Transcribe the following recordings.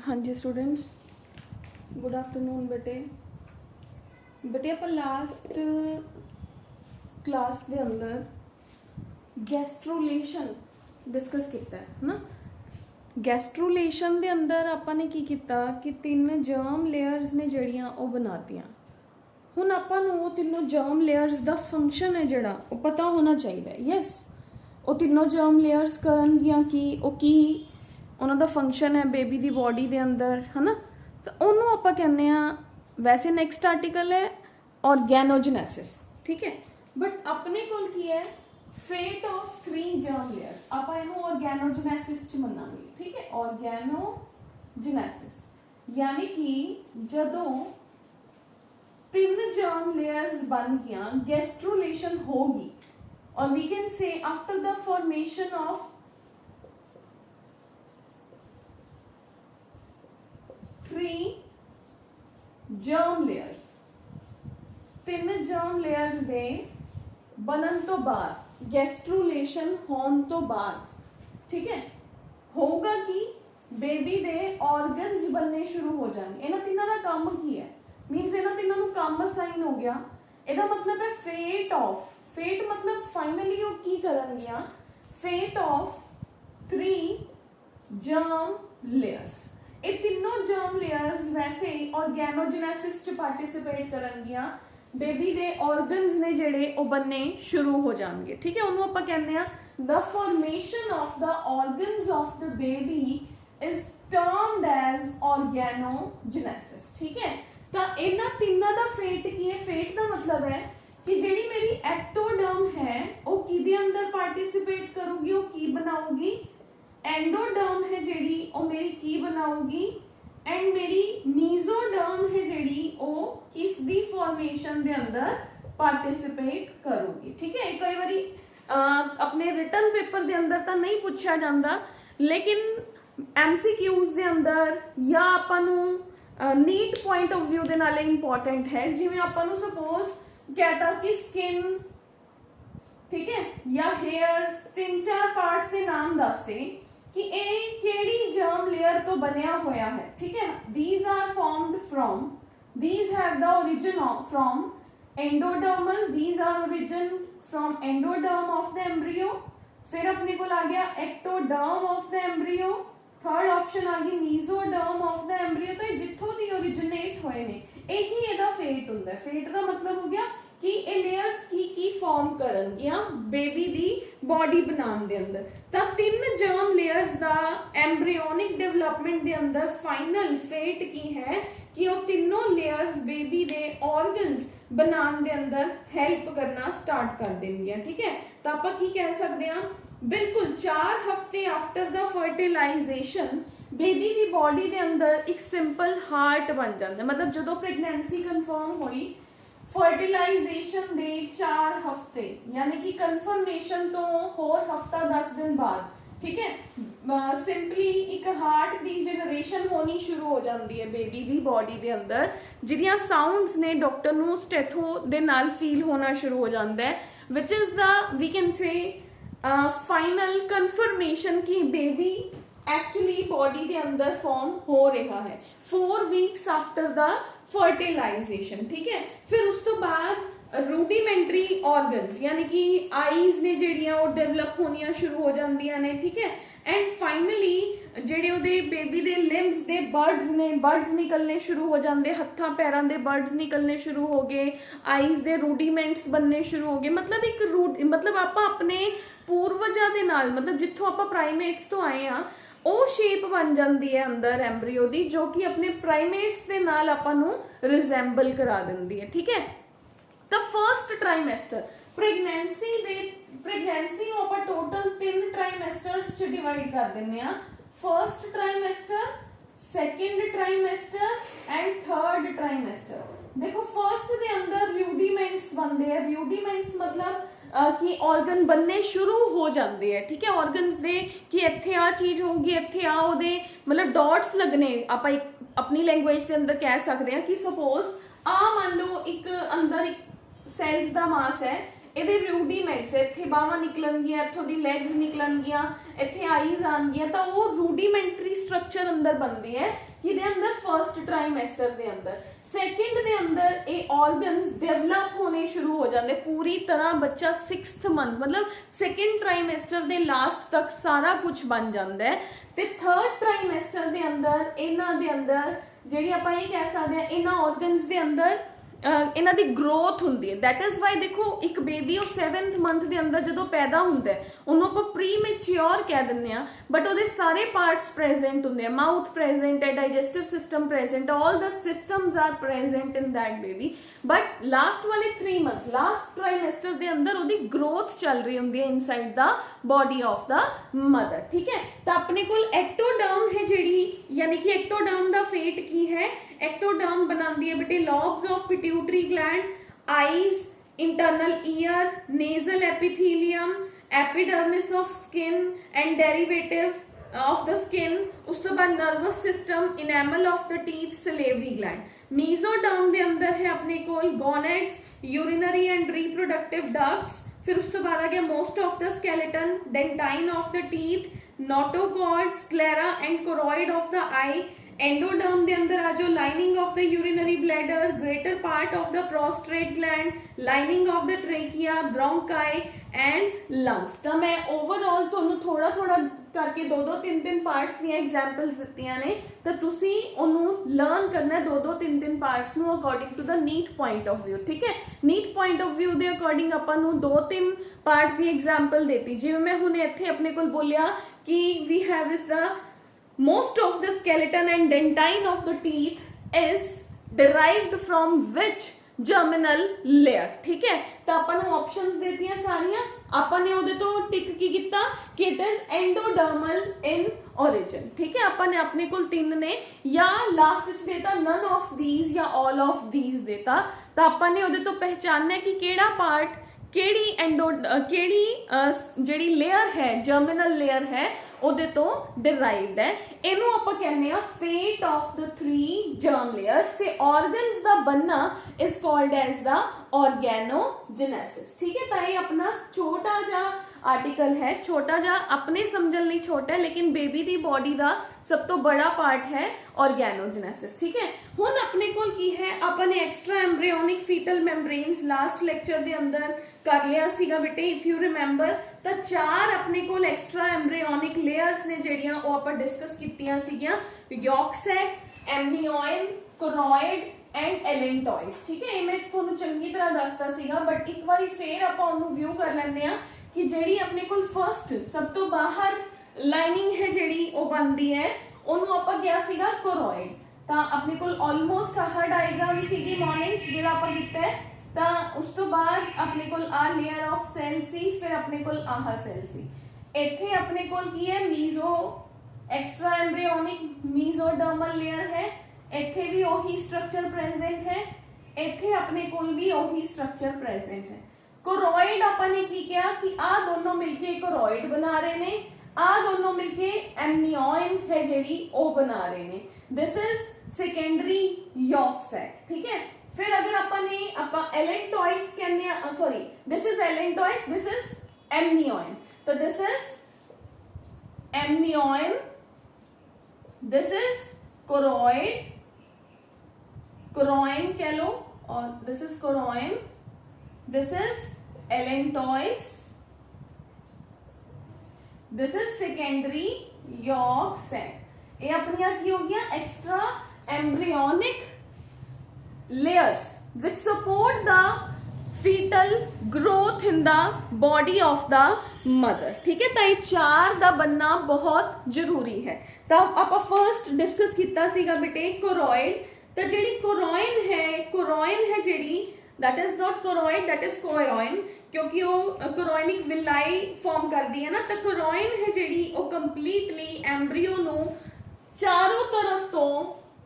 हाँ जी students, good afternoon बेटे। बेटे ਆਪਾਂ ਲਾਸਟ ਕਲਾਸ ਦੇ ਅੰਦਰ ਗੈਸਟ੍ਰੋਲੇਸ਼ਨ ਡਿਸਕਸ ਕੀਤਾ ਹੈ ਨਾ। ਗੈਸਟ੍ਰੋਲੇਸ਼ਨ ਦੇ ਅੰਦਰ ਆਪਾਂ ਨੇ ਕੀ ਕੀਤਾ ਕਿ 3 ਜਰਮ ਲੇਅਰਸ ਨੇ ਜਿਹੜੀਆਂ ਉਹ ਬਣਾਤੀਆਂ। ਹੁਣ ਆਪਾਂ ਨੂੰ ਉਹ ਤਿੰਨੋਂ ਜਰਮ ਲੇਅਰਸ ਦਾ ਫੰਕਸ਼ਨ ਹੈ ਜਿਹੜਾ ਉਹ ਪਤਾ ਹੋਣਾ ਚਾਹੀਦਾ ਹੈ। ਯੈਸ, ਉਹ ਤਿੰਨੋਂ ਜਰਮ ਲੇਅਰਸ ਕਰਨਗੀਆਂ ਕੀ, ਉਹ ਕੀ ਉਹਨਾਂ ਦਾ ਫੰਕਸ਼ਨ ਹੈ ਬੇਬੀ ਦੀ ਬੋਡੀ ਦੇ ਅੰਦਰ, ਹੈ ਨਾ। ਤਾਂ ਉਹਨੂੰ ਆਪਾਂ ਕਹਿੰਦੇ ਆ, ਵੈਸੇ ਨੈਕਸਟ ਆਰਟੀਕਲ ਹੈ ऑर्गेनोजेनेसिस, ठीक है। बट अपने कोल की है फेट ऑफ 3 जर्म लेयर्स, आप इनू ऑर्गेनोजेनेसिस च मनांगे, ठीक है। ऑर्गेनोजेनेसिस यानी कि जदों 3 जर्म लेयर्स बन गया गैस्ट्रोलेशन होगी, और we can say after the formation of 3 germ layers, 3 germ layers दे बनन तो बाद गैस्ट्रोलेशन होने तो बाद, ठीक है, होगा कि बेबी दे ऑर्गन्स बनने शुरू हो जाएंगे। इन्हां तीनों का काम की है, मीनस इन्हां तीनों को काम असाइन हो गया। ਇਹਦਾ मतलब है फेट ऑफ, फेट मतलब फाइनली वो की करनगियां, फेट ऑफ 3 जर्म लेयर्स। ये तीनों जर्म लेयर्स वैसे ऑर्गेनोजेनेसिस च पार्टिसिपेट करनगियां, बेबी दे ऑर्गन्स ने जेड़े वो बनने शुरू हो जाएंगे, ठीक है। उन्होंने ਆਪਾਂ ਕਹਿੰਦੇ ਆ the formation of the organs of the baby is termed as organogenesis, ठीक है। ਤਾਂ ਇਹਨਾਂ ਤਿੰਨਾਂ ਦਾ ਫੇਟ ਕੀ ਹੈ? ਫੇਟ ਦਾ मतलब है कि ਜਿਹੜੀ ਮੇਰੀ ਐਕਟੋਡਰਮ है ਉਹ ਕਿਹਦੇ ਅੰਦਰ ਪਾਰਟਿਸਿਪੇਟ ਕਰੂਗੀ, ਉਹ ਕੀ ਬਣਾਊਗੀ? एंडोडर्म है ਜਿਹੜੀ ਉਹ ਮੇਰੀ ਕੀ ਬਣਾਊਗੀ, एंड मेरी मीजोडर्म है ਜਿਹੜੀ ਉਹ किस दी फॉर्मेशन दे अंदर पार्टिसिपेट करूगी, ठीक है। कई बारी अपने रिटन पेपर दे अंदर तो नहीं पूछा जाता, लेकिन MCQs दे अंदर या आपां नूं नीट पॉइंट ऑफ व्यू दे नाले इंपॉर्टेंट है। जिवें आपां नूं सपोज कहता कि स्किन, ठीक है, या हेयर्स, 3-4 पार्ट्स के नाम दसते कि ये केड़ी जर्म लेयर तो बनया होया है, ठीक है। These are formed from, these have the origin from endodermal, these are origin from endoderm of the embryo। फिर अपने को आ गया ectoderm of the embryo, third option आ गई mesoderm of the embryo। तो जिथों दी ओरिजिनेट होए ने यही ਇਹਦਾ फेट ਹੁੰਦਾ है। फेट ਦਾ मतलब हो गया कि ਇਹ लेयर्स की फॉर्म करनगियां बेबी दी बॉडी बनाने दे अंदर। ਤਾਂ 3 जर्म लेयर्स ਦਾ एम्ब्रियोनिक डेवलपमेंट ਦੇ अंदर फाइनल फेट की है कि वो तीनों लेयर्स बेबी दे ऑर्गन्स बनाने दे अंदर हेल्प करना स्टार्ट कर देंगे, ठीक है। तो आप की कह सकते हैं बिल्कुल 4 हफ्ते आफ्टर द फर्टिलाइजेशन बेबी दी बॉडी दे अंदर एक सिंपल हार्ट बन जाता है। मतलब जो प्रेगनेंसी कंफर्म हुई फर्टिलाइजेशन दे 4 हफ्ते यानी कि कंफर्मेशन तो होर हफ्ता 10 दिन बाद, ठीक है, सिंपली एक हार्ट की जनरेशन होनी शुरू हो जाती है बेबी की बॉडी के अंदर, जिहदियां साउंड्स ने डॉक्टर नूं स्टेथो दे नाल फील होना शुरू हो जाता है, which is the we can say final confirmation कि बेबी एक्चुअली बॉडी के अंदर फॉर्म हो रहा है 4 वीक्स आफ्टर द फर्टिलाइजेशन, ठीक है। फिर उस तो बाद रूडीमेंटरी ऑर्गन्स यानी कि आईज ने ਜਿਹੜੀਆਂ ਉਹ ਡਿਵੈਲਪ ਹੋਣੀਆਂ ਸ਼ੁਰੂ ਹੋ ਜਾਂਦੀਆਂ ਨੇ, ठीक है। एंड फाइनली ਜਿਹੜੇ ਉਹਦੇ ਬੇਬੀ ਦੇ ਲਿੰਬਸ ਦੇ ਬਰਡਸ ਨੇ, ਬਰਡਸ ਨਿਕਲਨੇ ਸ਼ੁਰੂ ਹੋ ਜਾਂਦੇ, ਹੱਥਾਂ ਪੈਰਾਂ ਦੇ ਬਰਡਸ ਨਿਕਲਨੇ ਸ਼ੁਰੂ ਹੋ ਗਏ, ਆਈਜ਼ ਦੇ ਰੂਡੀਮੈਂਟਸ बनने शुरू हो गए। मतलब एक मतलब ਆਪਾਂ ਆਪਣੇ ਪੂਰਵਜਾਂ ਦੇ ਨਾਲ, मतलब ਜਿੱਥੋਂ ਆਪਾਂ ਪ੍ਰਾਈਮੇਟਸ ਤੋਂ ਆਏ ਆ ਉਹ ਸ਼ੇਪ ਬਣ ਜਾਂਦੀ ਹੈ ਅੰਦਰ ਐਮਬਰੀਓ ਦੀ, ਜੋ ਕਿ ਆਪਣੇ ਪ੍ਰਾਈਮੇਟਸ ਦੇ ਨਾਲ ਆਪਾਂ ਨੂੰ ਰਿਜ਼ੈਂਬਲ ਕਰਾ ਦਿੰਦੀ ਹੈ, ਠੀਕ ਹੈ। ਤਾਂ ਫਰਸਟ ਟ੍ਰਾਈਮੈਸਟਰ प्रेगनेंसी ਨੂੰ ਆਪਾਂ ਟੋਟਲ 3 ਟ੍ਰਾਈਮੈਸਟਰਸ ਚ ਡਿਵਾਈਡ ਕਰ ਦਿੰਨੇ ਆ। First trimester, second trimester and third trimester. देखो फर्स्ट ਦੇ ਅੰਦਰ ਰਿਊਡੀਮੈਂਟਸ ਬਣਦੇ ਆ। ਰਿਊਡੀਮੈਂਟਸ मतलब कि ऑर्गन बनने शुरू हो जाते हैं, ठीक है। ऑर्गन्स दे कि इत्थे आ चीज़ होगी, इत्थे आ ओदे मतलब डॉट्स लगने, आप अपनी लैंग्वेज के अंदर कह सकते हैं कि सपोज आ मान लो एक अंदर एक सैल्स का मास है, ਇਹਦੇ ਰੂਡੀਮੈਂਟਸ, ਇੱਥੇ ਬਾਹਾਂ ਨਿਕਲਣਗੀਆਂ, ਇੱਥੋਂ ਦੀ ਲੈਗਸ ਨਿਕਲਣਗੀਆਂ, ਇੱਥੇ ਆਈਜ਼ ਆਣਗੀਆਂ, ਤਾਂ ਉਹ ਰੂਡੀਮੈਂਟਰੀ ਸਟਰਕਚਰ ਅੰਦਰ ਬਣਦੀ ਹੈ ਕਿਹਦੇ ਅੰਦਰ, ਫਰਸਟ ਟ੍ਰਾਈਮੈਸਟਰ ਦੇ ਅੰਦਰ। ਸੈਕਿੰਡ ਦੇ ਅੰਦਰ ਇਹ ਆਰਗਨਸ ਡਿਵੈਲਪ ਹੋਣੇ ਸ਼ੁਰੂ ਹੋ ਜਾਂਦੇ ਪੂਰੀ ਤਰ੍ਹਾਂ, ਬੱਚਾ 6th ਮੰਥ ਮਤਲਬ ਸੈਕਿੰਡ ਟ੍ਰਾਈਮੈਸਟਰ ਦੇ ਲਾਸਟ ਤੱਕ ਸਾਰਾ ਕੁਝ ਬਣ ਜਾਂਦਾ ਹੈ। ਤੇ ਥਰਡ ਟ੍ਰਾਈਮੈਸਟਰ ਦੇ ਅੰਦਰ ਇਹਨਾਂ ਦੇ ਅੰਦਰ ਜਿਹੜੀ ਆਪਾਂ ਇਹ ਕਹਿ ਸਕਦੇ ਹਾਂ ਇਹਨਾਂ ਆਰਗਨਸ ਦੇ ਅੰਦਰ ਇਹਨਾਂ ਦੀ ਗਰੋਥ ਹੁੰਦੀ ਹੈ। ਦੈਟ ਇਜ਼ ਵਾਈ ਦੇਖੋ ਇੱਕ ਬੇਬੀ ਉਹ 7th ਮੰਥ ਦੇ ਅੰਦਰ ਜਦੋਂ ਪੈਦਾ ਹੁੰਦਾ ਹੈ ਉਹਨੂੰ ਆਪਾਂ ਪ੍ਰੀ ਮੈਚਿਓਰ ਕਹਿ ਦਿੰਦੇ ਆ, ਬਟ ਉਹਦੇ ਸਾਰੇ ਪਾਰਟਸ ਪ੍ਰੈਜ਼ੈਂਟ ਹੁੰਦੇ ਆ, ਮਾਊਥ ਪ੍ਰੈਜ਼ੈਂਟ ਹੈ, digestive system present, all the systems are present in that baby. But last ਵਾਲੇ 3 ਮੰਥ ਲਾਸਟ ਟ੍ਰਾਈਮੈਸਟਰ ਦੇ ਅੰਦਰ ਉਹਦੀ ਗਰੋਥ ਚੱਲ ਰਹੀ ਹੁੰਦੀ ਹੈ inside the body of the mother. ਠੀਕ ਹੈ, ਤਾਂ ਆਪਣੇ ਕੋਲ ਐਕਟੋਡਰਮ ਹੈ ਜਿਹੜੀ, ਯਾਨੀ ਕਿ ਐਕਟੋਡਰਮ ਦਾ ਫੇਟ ਕੀ ਹੈ, एक्टोडर्म बनाती है बेटे lobes of pituitary gland, eyes, internal ear, nasal epithelium, epidermis of skin and derivative of the skin, उस तो बाद nervous system, enamel of the teeth, salivary gland. Mesoderm दे अंदर है अपने कोल gonads, urinary and reproductive ducts, फिर उस तो बाद आ गया most of the skeleton, dentine of the teeth, notochord, sclera and choroid of the eye. Endoderm दे अंदर आ जाओ lining of the urinary bladder, greater part of the prostate gland, lining of the trachea, bronchi and lungs. तो मैं overall ਤੁਹਾਨੂੰ ਥੋੜਾ ਥੋੜਾ ਕਰਕੇ 2-2 3-3 ਪਾਰਟਸ ਦੀਆਂ ਐਗਜ਼ਾਮਪਲਸ ਦਿੱਤੀਆਂ ਨੇ, ਤਾਂ ਤੁਸੀਂ ਉਹਨੂੰ ਲਰਨ ਕਰਨਾ ਹੈ 2-2 3-3 ਪਾਰਟਸ ਨੂੰ according to the NEET point of view. ਠੀਕ ਹੈ, ਨੀਟ ਪੁਆਇੰਟ ਆਫ ਵਿਊ ਦੇ ਅਕੋਰਡਿੰਗ ਆਪਾਂ ਨੂੰ 2-3 ਪਾਰਟ ਦੀ ਐਗਜ਼ਾਮਪਲ ਦਿੱਤੀ। ਜਿਵੇਂ ਮੈਂ ਹੁਣ ਇੱਥੇ ਆਪਣੇ ਕੋਲ ਬੋਲਿਆ ਕਿ ਵੀ ਹੈਵ ਇਸ ਦਾ most of the skeleton and dentine of the teeth is derived from which germinal layer। ठीक है, तो अपन ऑप्शंस देती हैं सारियां, अपन ने ਉਹਦੇ ਤੋਂ ਟਿਕ ਕੀ ਕੀਤਾ ਕਿ it is endodermal in origin। ठीक है, अपन ने अपने ਕੋਲ 3 ਨੇ, ਜਾਂ ਲਾਸਟ ਚ ਦੇਤਾ none of these ਜਾਂ all of these ਦੇਤਾ, ਤਾਂ ਆਪਾਂ ਨੇ ਉਹਦੇ ਤੋਂ ਪਹਿਚਾਨਣਾ ਕਿ ਕਿਹੜਾ ਪਾਰਟ ਕਿਹੜੀ ਜਿਹੜੀ ਲੇਅਰ ਹੈ, ਜਰਮੀਨਲ ਲੇਅਰ ਹੈ, ਉਹਦੇ ਤੋਂ ਡਿਰਾਈਵਡ ਹੈ। ਇਹਨੂੰ ਆਪਾਂ ਕਹਿੰਦੇ ਆ ਫੇਟ ਆਫ ਦ 3 ਜਰਮ ਲੇਅਰਸ, ਤੇ ਆਰਗਨਸ ਦਾ ਬਣਨਾ is called as the organogenesis. ठीक है, ਤਾਂ ਇਹ ਆਪਣਾ ਛੋਟਾ ਜਿਹਾ ਆਰਟੀਕਲ ਹੈ, ਛੋਟਾ ਜਿਹਾ ਆਪਣੇ ਸਮਝਣ ਲਈ ਛੋਟਾ ਹੈ, ਲੇਕਿਨ ਬੇਬੀ ਦੀ ਬੋਡੀ ਦਾ ਸਭ ਤੋਂ ਬੜਾ ਪਾਰਟ ਹੈ ऑर्गेनोजेनेसिस। ठीक है, ਹੁਣ ਆਪਣੇ ਕੋਲ ਕੀ ਹੈ, ਆਪਾਂ ਨੇ ਐਕਸਟਰਾ ਐਮਬ੍ਰਿਓਨਿਕ ਫੀਟਲ ਮੈਂਬਰੇਨਸ ਲਾਸਟ ਲੈਕਚਰ ਦੇ ਅੰਦਰ ਕਰ ਲਿਆ ਸੀਗਾ ਬੇਟੇ, ਇਫ ਯੂ ਰਿਮੈਂਬਰ। ਤਾਂ 4 ਆਪਣੇ ਕੋਲ ਐਕਸਟਰਾ ਐਮਬ੍ਰਿਓਨਿਕ ਲੇਅਰਸ ਨੇ ਜਿਹੜੀਆਂ ਉਹ ਆਪਾਂ ਡਿਸਕਸ ਕੀਤੀਆਂ ਸੀਗੀਆਂ, ਯੋਕ ਸੈਕ, ਐਮਨੀਓਇਨ, ਕੋਰੋਇਡ एंड एलेंटॉइस। ठीक है, मैं ਤੁਹਾਨੂੰ ਚੰਗੀ ਤਰ੍ਹਾਂ ਦੱਸਦਾ ਸੀਗਾ, ਬਟ ਇੱਕ ਵਾਰੀ ਫੇਰ ਆਪਾਂ ਉਹਨੂੰ ਵਿਊ ਕਰ ਲੈਂਦੇ ਆ ਕਿ ਜਿਹੜੀ ਆਪਣੇ ਕੋਲ ਫਰਸਟ ਸਭ ਤੋਂ ਬਾਹਰ ਲਾਈਨਿੰਗ ਹੈ ਜਿਹੜੀ ਉਹ ਬਣਦੀ ਹੈ, ਉਹਨੂੰ ਆਪਾਂ ਕਿਹਾ ਸੀਗਾ ਕੋਰੋਇਡ। ਤਾਂ ਆਪਣੇ ਕੋਲ ਆਲਮੋਸਟ ਆਹ ਡਾਇਗਰਾਮ ਸੀਗੀ ਮਾਰਨਿੰਗ ਚ ਜਿਹੜਾ ਆਪਾਂ ਕੀਤਾ ਹੈ। ਤਾਂ ਉਸ ਤੋਂ ਬਾਅਦ ਆਪਣੇ ਕੋਲ ਆ ਲੇਅਰ ਆਫ ਸੈਲ ਸੀ, ਫਿਰ ਆਪਣੇ ਕੋਲ ਆਹ ਸੈਲ ਸੀ। ਇੱਥੇ ਆਪਣੇ ਕੋਲ ਕੀ ਹੈ, ਮੀਜ਼ੋ ਐਕਸਟਰਾ ਐਮਬ੍ਰਿਓਨਿਕ ਮੀਜ਼ੋਡਰਮਲ ਲੇਅਰ ਹੈ, ਇੱਥੇ ਵੀ ਉਹੀ ਸਟਰਕਚਰ ਪ੍ਰੈਜ਼ੈਂਟ ਹੈ, ਇੱਥੇ ਆਪਣੇ ਕੋਲ ਵੀ ਉਹੀ ਸਟਰਕਚਰ ਪ੍ਰੈਜ਼ੈਂਟ ਹੈ। ਕੋਰੋਇਡ ਆਪਾਂ ਨੇ ਕੀ ਕਿਹਾ ਕਿ ਆ ਦੋਨੋਂ ਮਿਲਕੇ ਕੋਰੋਇਡ ਬਣਾ ਰਹੇ ਨੇ, ਆ ਦੋਨੋਂ ਮਿਲਕੇ ਐਮਨੀਓਇਨ ਹੈ ਜਿਹੜੀ ਉਹ ਬਣਾ ਰਹੇ ਨੇ। This is secondary yolk sac. ਠੀਕ ਹੈ, फिर अगर ਆਪਾਂ एलेंटॉइस कहने sorry this is allantois, this is amnion, तो this is amnion, this is choroid, chorion कह लो, और this is chorion, this is allantois, this is secondary yolk sac. ये अपनी की हो गया extra embryonic layers which support the fetal growth in the body of the mother। ठीक है, तो ये 4 ਦਾ बनना बहुत जरूरी है। तो आप फर्स्ट डिस्कस किया सीगा बेटे कोरॉइड। तो जी कोरॉइन है जी that is not choroid, that is chorion, क्योंकि वो कोरॉइनिक विलाई फॉर्म करती है ना। तो कोरॉइन है जी वो कंप्लीटली एम्ब्रियो नू चारों तरफ तो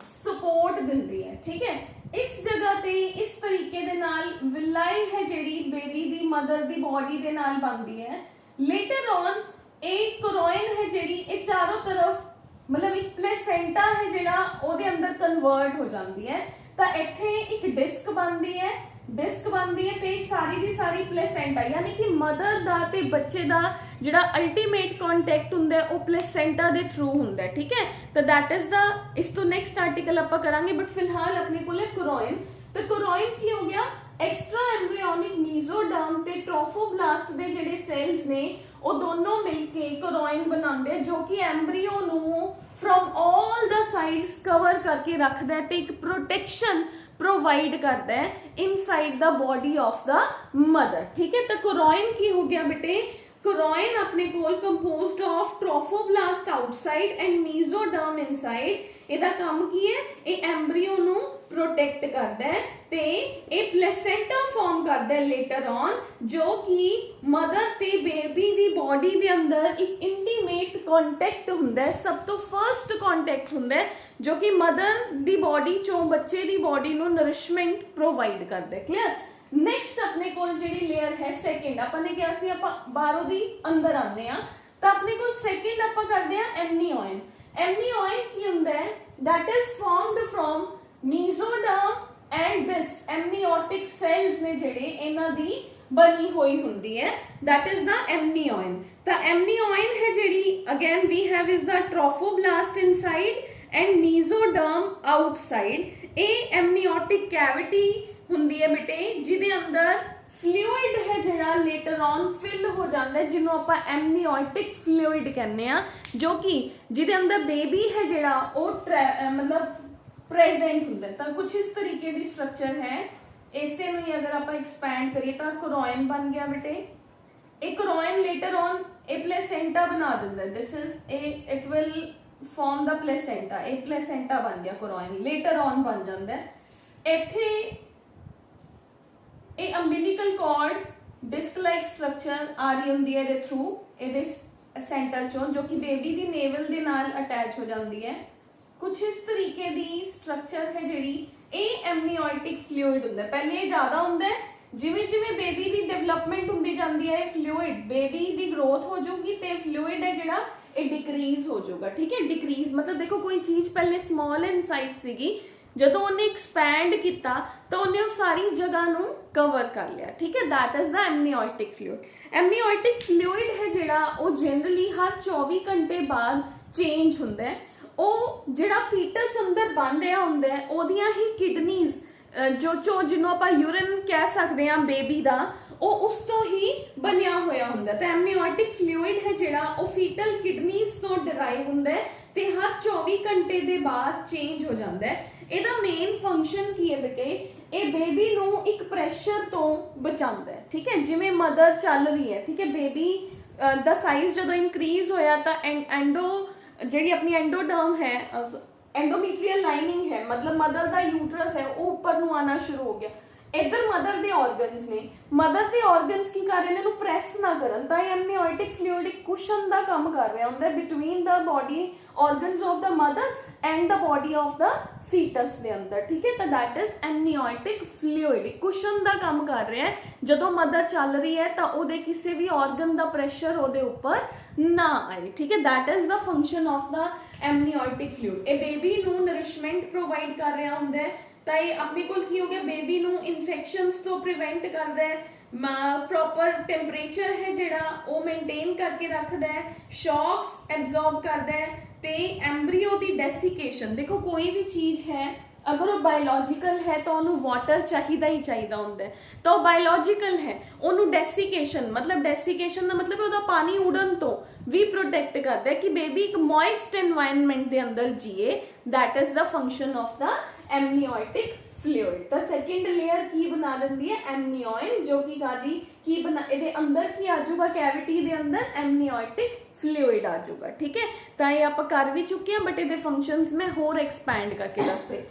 सपोर्ट दिंदी है। ठीक है, इस जगह ते इस तरीके दे नाल विलाई है जेड़ी बेबी दी मदर दी बॉडी दे नाल बनदी है। लेटर ऑन एक कोरॉइन है जेड़ी ये चारों तरफ मतलब एक प्लेसेंटा है जेड़ा ओदे अंदर कन्वर्ट हो जाती है। तो इत्थे एक डिस्क बनदी है, डिस्क बनती है, ते सारी दी सारी प्लेसेंटा यानी कि मदर दा ते बच्चे दा जिहड़ा अल्टीमेट कॉन्टैक्ट हुंदा है वो प्लेसेंटा दे थ्रू हुंदा है, ठीक है। तो दैट इज द, इस तो नेक्स्ट आर्टिकल आपां करांगे, बट फिलहाल अपने कोले कोरोइन। तो कोरोइन की हो गया, एक्स्ट्रा एम्ब्रियोनिक मीजोडर्म ते ट्रोफोब्लास्ट दे जिहड़े सेल्स ने वो दोनों मिलके कोरोइन बनाते, जो कि एम्ब्रियो नू from all the sides cover करके रखता है, एक प्रोटेक्शन प्रोवाइड करता है inside the body of the mother, ठीक है। तो कोरोइन की हो गया बेटे, कोरोइन अपने कोल composed of trophoblast outside and mesoderm inside. ਇਹਦਾ ਕੰਮ ਕੀ ਹੈ, ਇਹ ਐਮਬਰੀਓ ਨੂੰ ਪ੍ਰੋਟੈਕਟ ਕਰਦਾ ਹੈ ਤੇ ਇਹ ਪਲੇਸੈਂਟਾ ਫਾਰਮ ਕਰਦਾ ਹੈ ਲੇਟਰ ਔਨ, ਜੋ ਕਿ ਮਦਰ ਤੇ ਬੇਬੀ ਦੀ ਬੋਡੀ ਦੇ ਅੰਦਰ ਇੱਕ ਇੰਟੀਮੇਟ ਕੰਟੈਕਟ ਹੁੰਦਾ ਹੈ, ਸਭ ਤੋਂ ਫਰਸਟ ਕੰਟੈਕਟ ਹੁੰਦਾ ਹੈ, ਜੋ ਕਿ ਮਦਰ ਦੀ ਬੋਡੀ ਚੋਂ ਬੱਚੇ ਦੀ ਬੋਡੀ ਨੂੰ ਨਰਿਸ਼ਮੈਂਟ ਪ੍ਰੋਵਾਈਡ ਕਰਦਾ ਹੈ। ਕਲੀਅਰ। ਨੈਕਸਟ ਆਪਣੇ ਕੋਲ ਜਿਹੜੀ ਲੇਅਰ ਹੈ ਸੈਕਿੰਡ, ਆਪਾਂ ਨੇ ਕਿਹਾ ਸੀ ਆਪਾਂ ਬਾਹਰੋਂ ਦੀ ਅੰਦਰ ਆਉਂਦੇ ਆ, ਤਾਂ ਆਪਣੇ ਕੋਲ ਸੈਕਿੰਡ ਆਪਾਂ ਕਰਦੇ ਆ ਐਮਨੀਓਇਨ। एमनीओइन की हुंदा है, that is formed from mesoderm and this amniotic cells ने जेड़े इन्हां दी बनी हुई हुंदी है, that is the amnioin। the amnioin है जेड़ी again we have is the trophoblast inside and mesoderm outside। A amniotic cavity हुंदी है बेटे, जिदे अंदर फ्लूइड है जिहड़ा लेटर ऑन फिल हो जाता है, जिन्हों आपां एमनियोटिक फ्लूइड कहने आ, जो कि जिहदे अंदर बेबी है जिहड़ा वो मतलब प्रेजेंट हुंदा है। तो कुछ इस तरीके की स्ट्रक्चर है, इसे में अगर आप एक्सपैंड करिए तो कोरोइन बन गया बेटे। एक कोरोइन लेटर ऑन ए प्लेसेंटा बना दिंदा है, this is a it will form the placenta, एक प्लेसेंटा बन गया कोरोइन, लेटर ऑन बन जाता है। इत्थे ਇਹ ਅੰਬਿਲਿਕਲ ਕੌਰਡ ਡਿਸਕ ਲਾਈਕ ਸਟਰਕਚਰ ਆ ਰਹੀ ਹੁੰਦੀ ਹੈ ਇਹਦੇ ਥਰੂ, ਇਹਦੇ ਸੈਂਟਰ ਚੋਂ, ਜੋ ਕਿ ਬੇਬੀ ਦੀ ਨੇਵਲ ਦੇ ਨਾਲ ਅਟੈਚ ਹੋ ਜਾਂਦੀ ਹੈ। ਕੁਝ ਇਸ ਤਰੀਕੇ ਦੀ ਸਟਰਕਚਰ ਹੈ ਜਿਹੜੀ, ਇਹ ਐਮਨੀਓਟਿਕ ਫਲੂਇਡ ਹੁੰਦਾ। ਪਹਿਲੇ ਇਹ ਜ਼ਿਆਦਾ ਹੁੰਦਾ ਹੈ, ਜਿਵੇਂ ਜਿਵੇਂ ਬੇਬੀ ਦੀ ਡਿਵੈਲਪਮੈਂਟ ਹੁੰਦੀ ਜਾਂਦੀ ਹੈ, ਇਹ ਫਲੂਇਡ ਬੇਬੀ ਦੀ ਗਰੋਥ ਹੋ ਜਾਊਗੀ ਤੇ ਫਲੂਇਡ ਹੈ ਜਿਹੜਾ ਇਹ ਡਿਕਰੀਜ਼ ਹੋ ਜਾਊਗਾ, ਠੀਕ ਹੈ। ਡਿਕਰੀਜ਼ ਮਤਲਬ ਦੇਖੋ ਕੋਈ ਚੀਜ਼ ਪਹਿਲੇ ਸਮਾਲ ਇਨ ਸਾਈਜ਼ ਸੀਗੀ, ਜਦੋਂ ਉਹਨੇ ਐਕਸਪੈਂਡ ਕੀਤਾ ਤਾਂ ਉਹਨੇ ਉਹ ਸਾਰੀ ਜਗ੍ਹਾ ਨੂੰ ਕਵਰ ਕਰ ਲਿਆ, ਠੀਕ ਹੈ। That is the amniotic fluid. Amniotic fluid है ਜਿਹੜਾ ਉਹ ਜਨਰਲੀ ਹਰ 24 ਘੰਟੇ ਬਾਅਦ ਚੇਂਜ ਹੁੰਦਾ ਹੈ। ਉਹ ਜਿਹੜਾ ਫੀਟਸ ਅੰਦਰ ਬਣ ਰਿਹਾ ਹੁੰਦਾ ਹੈ ਉਹਦੀਆਂ ਹੀ ਕਿਡਨੀਜ਼ ਜੋ ਜਿਹਨੂੰ ਆਪਾਂ ਯੂਰਿਨ ਕਹਿ ਸਕਦੇ ਹਾਂ ਬੇਬੀ ਦਾ, ਉਹ ਉਸ ਤੋਂ ਹੀ ਬਣਿਆ ਹੋਇਆ ਹੁੰਦਾ। ਤਾਂ ਐਮਨੀਓਟਿਕ ਫਲੂਇਡ ਹੈ ਜਿਹੜਾ ਉਹ ਫੀਟਲ ਕਿਡਨੀਜ਼ ਤੋਂ ਡਰਾਈਵ ਹੁੰਦਾ ਹੈ ਤੇ ਹਰ 24 ਘੰਟੇ ਦੇ ਬਾਅਦ ਚੇਂਜ ਹੋ ਜਾਂਦਾ ਹੈ। ਇਹਦਾ ਮੇਨ ਫੰਕਸ਼ਨ ਕੀ ਹੈ ਬੇਟੇ, ਇਹ ਬੇਬੀ ਨੂੰ ਇੱਕ ਪ੍ਰੈਸ਼ਰ ਤੋਂ ਬਚਾਉਂਦਾ ਹੈ, ਠੀਕ ਹੈ। ਜਿਵੇਂ ਮਦਰ ਚੱਲ ਰਹੀ ਹੈ, ਠੀਕ ਹੈ, ਬੇਬੀ ਦਾ ਸਾਈਜ਼ ਜਦੋਂ ਇਨਕਰੀਜ਼ ਹੋਇਆ ਤਾਂ ਐਂਡੋ ਜਿਹੜੀ ਆਪਣੀ ਐਂਡੋਡਰਮ ਹੈ, एंडोमेट्रियल लाइनिंग है, मतलब मदर का यूट्रस है वो ऊपर ਨੂੰ ਆਣਾ ਸ਼ੁਰੂ ਹੋ ਗਿਆ। इधर मदर के ऑर्गन्स ने, मदर के ऑर्गन्स की कर रहे हैं प्रेस ना करन, तां एमनियोटिक फ्लूइड एक कुशन का काम कर रहा होंदा between the body organs of the mother and the body of the foetus के अंदर, ठीक है। तो that is amniotic fluid, cushion का काम कर रहा है। जदों मदर चल रही है तो उहदे किसी भी ऑर्गन का प्रेशर उहदे उपर ना आए, ठीक है। That is the function of the amniotic fluid. ये बेबी नू नरिशमेंट प्रोवाइड कर रहा होंदा है, ਤਾਂ ਇਹ ਆਪਣੇ ਕੋਲ ਕੀ ਹੋ ਗਿਆ, ਬੇਬੀ ਨੂੰ ਇਨਫੈਕਸ਼ਨਸ ਤੋਂ ਪ੍ਰੀਵੈਂਟ ਕਰਦਾ ਹੈ, ਪ੍ਰੋਪਰ ਟੈਂਪਰੇਚਰ ਹੈ ਜਿਹੜਾ ਉਹ ਮੇਨਟੇਨ ਕਰਕੇ ਰੱਖਦਾ ਹੈ, ਸ਼ੌਕਸ ਐਬਜ਼ੌਰਬ ਕਰਦਾ ਹੈ ਤੇ ਐਮਬਰੀਓ ਦੀ ਡੈਸੀਕੇਸ਼ਨ। ਦੇਖੋ ਕੋਈ ਵੀ ਚੀਜ਼ ਹੈ अगर वो बायोलॉजिकल है तो उन्होंने वाटर चाहिए ही चाहिए होंगे, तो बायोलॉजिकल है उन्होंने डेसिकेशन का मतलब है पानी उड़न तो भी प्रोटेक्ट करता है कि बेबी एक मॉइस्ट एनवायरनमेंट के अंदर जिए। That is the function of the amniotic fluid. तो सेकेंड लेयर की बना लेंदी है एमनियोइन, जो कि कादी की बना इहदे अंदर की आ जाऊगा, कैविटी दे अंदर एमनियोटिक फ्लूइड आ जाऊगा, ठीक है। तो ये आप कर भी चुके हैं, बट ये फंक्शंस में होर एक्सपैंड करके दसते।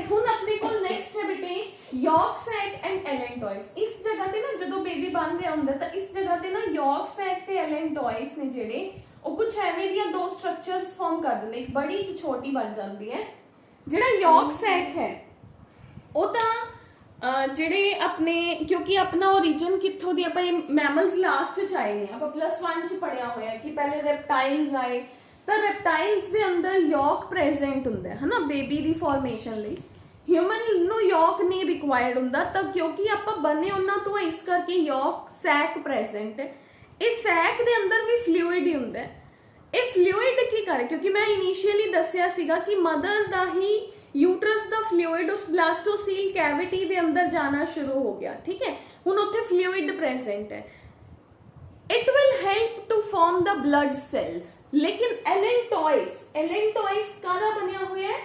हुण अपने को नेक्स्ट है बेटे यॉर्क सैक एंड एलेंटॉइस। इस जगह ते ना जदों बेबी बन रहा हुंदा तो इस जगह ते ना यॉर्क सैक ते एलेंटॉइस ने जेडे वो कुछ एवें दियां दो स्ट्रक्चर्स फॉर्म कर दिंदे, एक बड़ी एक छोटी बन जाती है। जिहड़ा यॉर्क सैक है वो तां ਜਿਹੜੇ अपने क्योंकि अपना ओरिजिन कित्थों दी आपां मैमल्स लास्ट च आए ने, आपां +1 च पढ़िया होया कि पहले रेप्टाइल्स आए, तो रेप्टाइल्स दे अंदर यॉर्क प्रेजेंट हुंदा है ना बेबी दी फॉर्मेशन लई। ਹਿਊਮਨ ਨੂੰ ਯੋਕ ਨਹੀਂ ਰਿਕੁਆਇਰਡ ਹੁੰਦਾ, ਤਾਂ ਕਿਉਂਕਿ ਆਪਾਂ ਬਣੇ ਉਹਨਾਂ ਤੋਂ ਇਸ ਕਰਕੇ ਯੋਕ ਸੈਕ ਪ੍ਰੈਜ਼ੈਂਟ ਹੈ। ਇਹ ਸੈਕ ਦੇ ਅੰਦਰ ਵੀ ਫਲੂਇਡ ਹੀ ਹੁੰਦਾ ਹੈ। ਇਹ ਫਲੂਇਡ ਕੀ ਕਰ, ਕਿਉਂਕਿ ਮੈਂ ਇਨੀਸ਼ੀਅਲੀ ਦੱਸਿਆ ਸੀਗਾ ਕਿ ਮਦਰ ਦਾ ਹੀ ਯੂਟਰਸ ਦਾ ਫਲੂਇਡ ਉਸ ਬਲਾਸਟੋਸੀਲ ਕੈਵਿਟੀ ਦੇ ਅੰਦਰ ਜਾਣਾ ਸ਼ੁਰੂ ਹੋ ਗਿਆ, ਠੀਕ ਹੈ। ਹੁਣ ਉੱਥੇ ਫਲੂਇਡ ਪ੍ਰੈਜ਼ੈਂਟ ਹੈ। It will help to form the blood cells, लेकिन एलेंटॉइस कादा बनिया हुआ है?